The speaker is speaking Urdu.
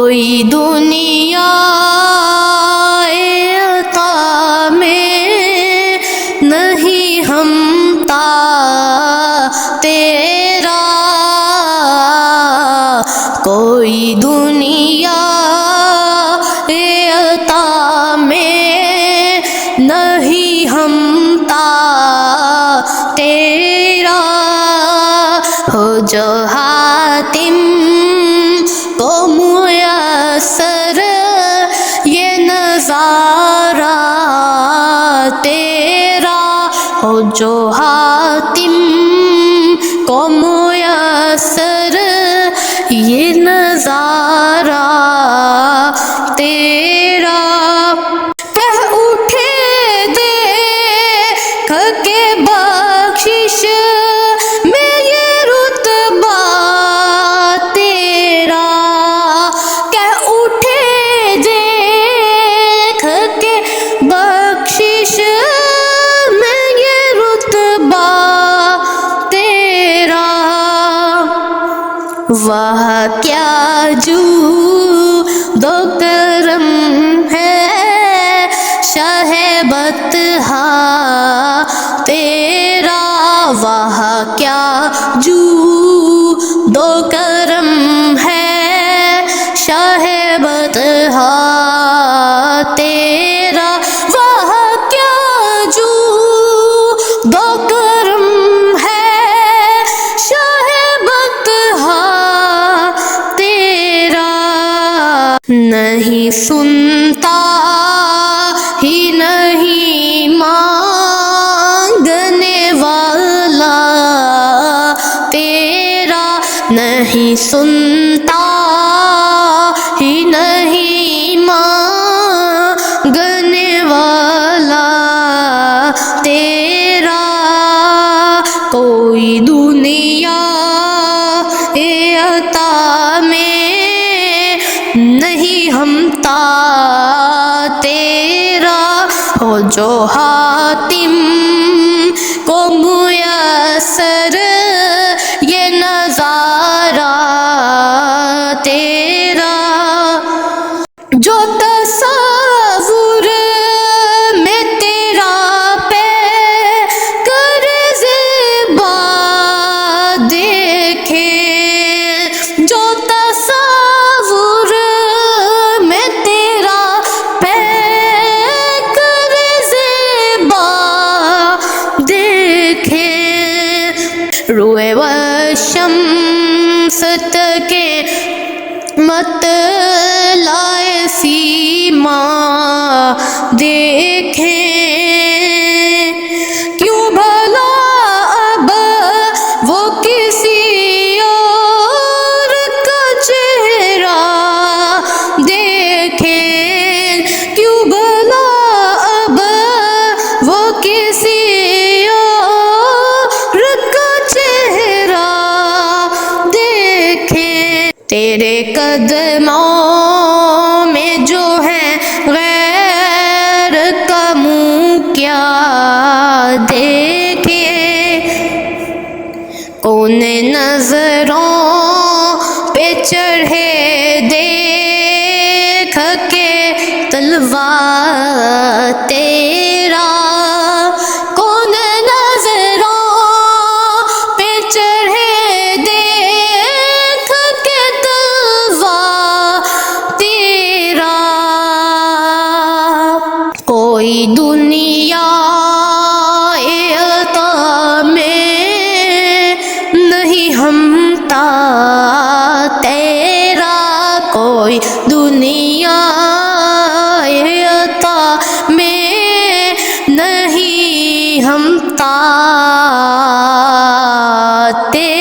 کوئی دنیا عطا میں نہیں ہمتا تیرا، کوئی دنیا عطا میں نہیں ہمتا تیرا، ہو جو حاتم کو میسر یہ نظارہ تیرا، ہو جو حاتم کو میسر یہ نظارہ تیرا، کہہ اٹھے دیکھ کے بخشش میں یہ رتبہ تیرا، کہہ اٹھے دیکھ کے بخشش میں یہ رتبہ تیرا، واہ کیا جود و کرم ہے شاہ بطحا تیرا، واہ کیا جود و کرم ہے شاہ بطحا تیرا، واہ کیا جود و کرم ہے شاہ بطحا تیرا، نہیں سنتا ہی نہیں مانگنے والا تیرا، نہیں سنتا ہی نہیں مانگنے والا تیرا، کوئی دنیا عطا میں نہیں ہمتا تیرا، ہو جو حاتم کو میسر یہ نظارہ تیرا، جو تصور میں تیرا پہ کر زیبا دیکھے، جو تصور میں تیرا پہ کر زیبا دیکھے، روئے والشمس کے مطلع سیما دیکھیں، کیوں بھلا اب وہ کسی اور کا چہرہ دیکھیں، کیوں بھلا اب وہ کسی اور کا چہرہ دیکھیں، تیرے قدموں میں جو ہے غیر کا منہ کیا دیکھے، کون نظروں پہ چڑھے دیکھ کے تلوار تیرا، کون نظروں پہ چڑھے دیکھ کے تلوار تیرا، کوئی دنیا عطا میں نہیں ہمتا تیرا، کوئی دنیا عطا میں نہیں ہمتا تیرا۔